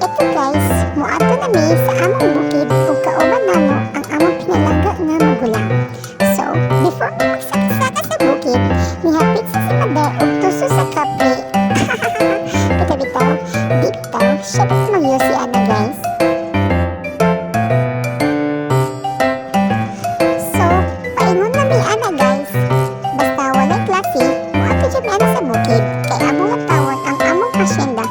Ito guys, muadto nami sa among bukid ug kauban namo ang among pinalangga nga magulang. So, before mi magsaka-saka sa bukid, mihapit sa mother ug tuso sa kape. Kita bitaw, di bitaw, siya bitaw mag-yusi ana guys. So, paingon nami ana guys. Basta walay klase, muadto jud mi ana sa bukid kay among matawon ang among hacienda.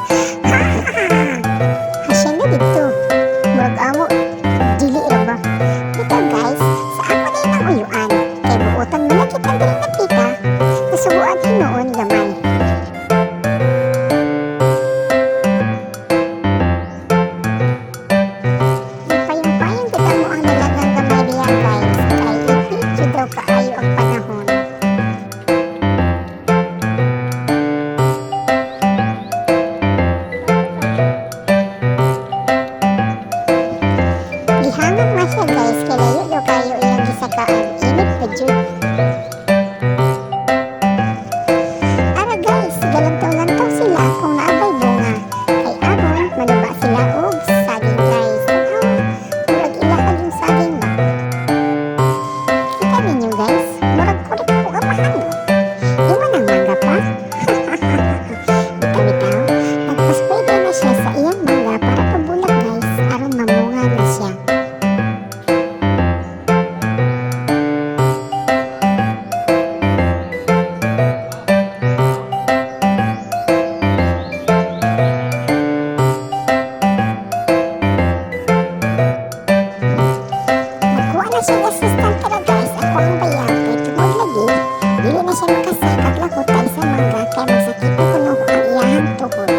Hacienda dito. Murag amo, dili ra ba? Dito guys, sa ako na yung uyuan. Kay buutan mo na kita dili nakita. Nasubuan hinuon gamay. Payong-payong kita mo ang dalagang gamay diya guys. Kay ipit daw kaayo ang panahon. Gihangan man siya guys, kay layo daw kayo iyang gisakaan. Init pa jud. Ara guys, galantaw-lantaw sila kung naabay bunga. Kay amon, manuba sila og saging guys. Tanaw, murag ilahag yung saging ba? Kita ninyo guys, murag kulit po amahan mo. Iwan ang mangga pa. Bitaw-bitaw, nagpaspwede na siya sa iyang mangga para pabulag guys, aron mamunga na siya. Nakuha na siya assistant pero guys, ako ang bayaw kay tungod lagi, dili na siya makasakag lakotay sa mangga kay magsakit na kuno ang iyahang tuhod.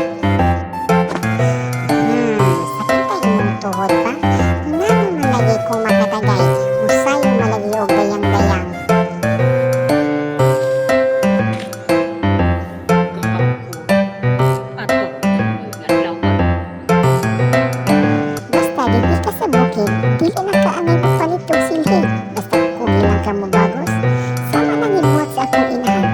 Sakit tayo mong tuhod pa? Ngano man lagi kung makatagay, usayo malagi og dayang-dayang. Basta dili ka sa bukid, dili na ka anay magpalit og silhig. Basta kung ilang ka mo bagos, sama na nibuhat sa akong inahan.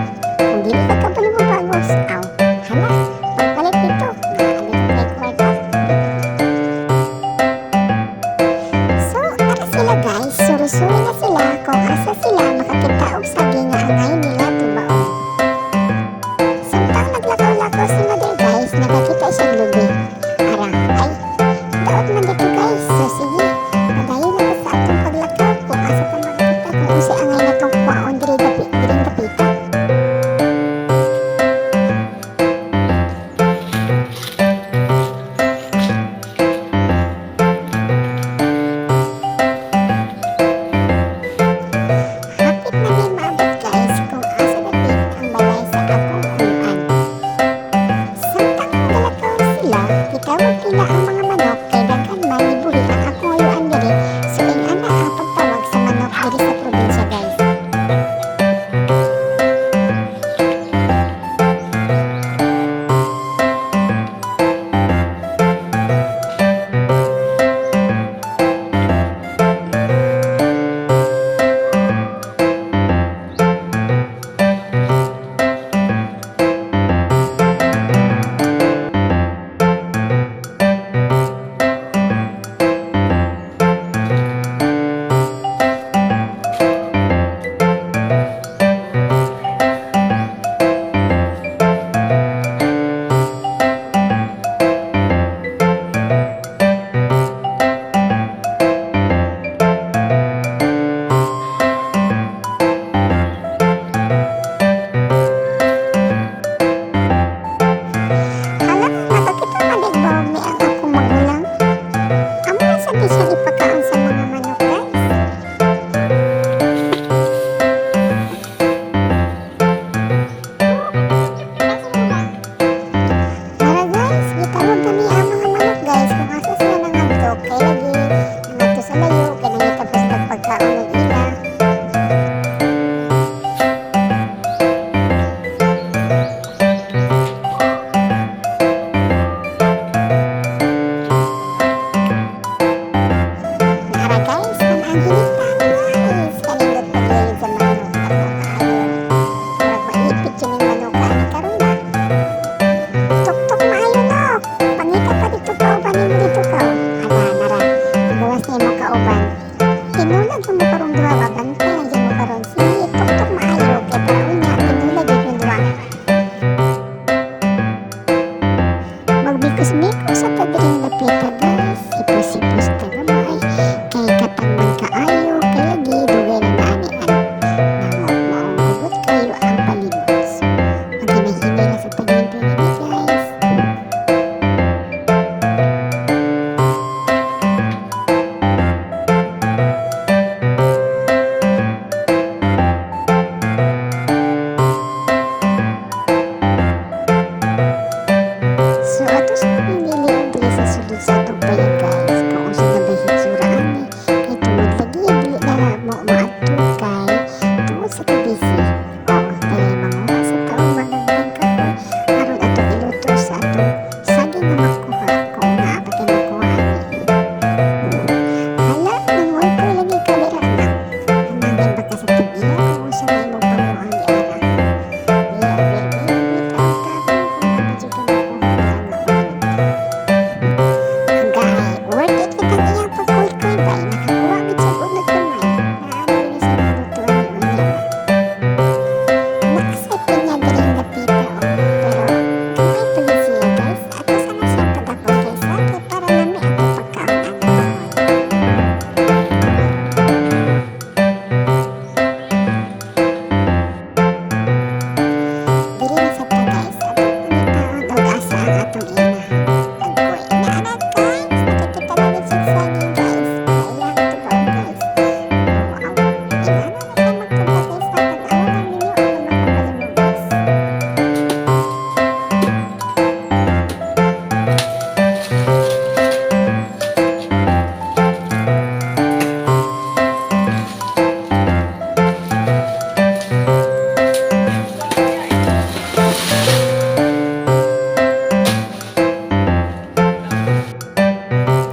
busy. Oo, kaya manguha sa taong magagawin ka ko. Aron ato iluto sa atong saging na makuha kung naabot na makuha ani. Hala, nanguha ko lagi ka dira na. Namangin ba ka sa tibiya kung sa may mo pamuang giara. Biya, baby, tabang kung nabidyo ka makuha dira nga ulit. Gay, worth it kitang iyang pagkuy-kuy bay. Nakakuha gid sa unod kamay. Naano din sa malutuan ni Unya ba. Nakaset niya diri ang dapita o. Pero gamay pa gid siya guys. Ato sana siya padakon kay sa kay para lami ato pagkaon ana karon. Diri na sa ta guys. Atong pangitaon og asa ang atong ina. Agkoy. Naana guys. Nakikita na gid sa saging guys. Kaya tubaw guys. Wow. Inana na sa magpunta guys. Tag-awa lang ninyo ang mga kabalimo guys.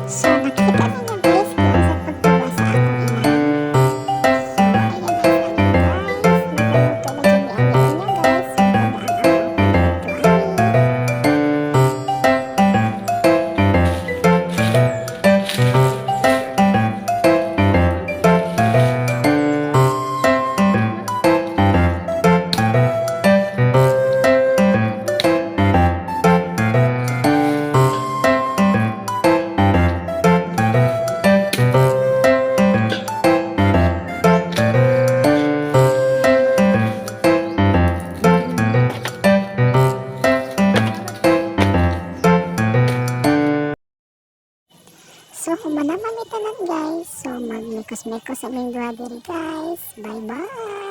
So, nakita ninyo guys kung sa pagtuba sa akong inahan. So, ayan na sa inyo guys. Nakaluto na dyan ni Ani Unya guys. So, pag-aan ang luto ani. So, human naman itanan guys. So, magmikos-mikos aming duha diri guys. Bye-bye!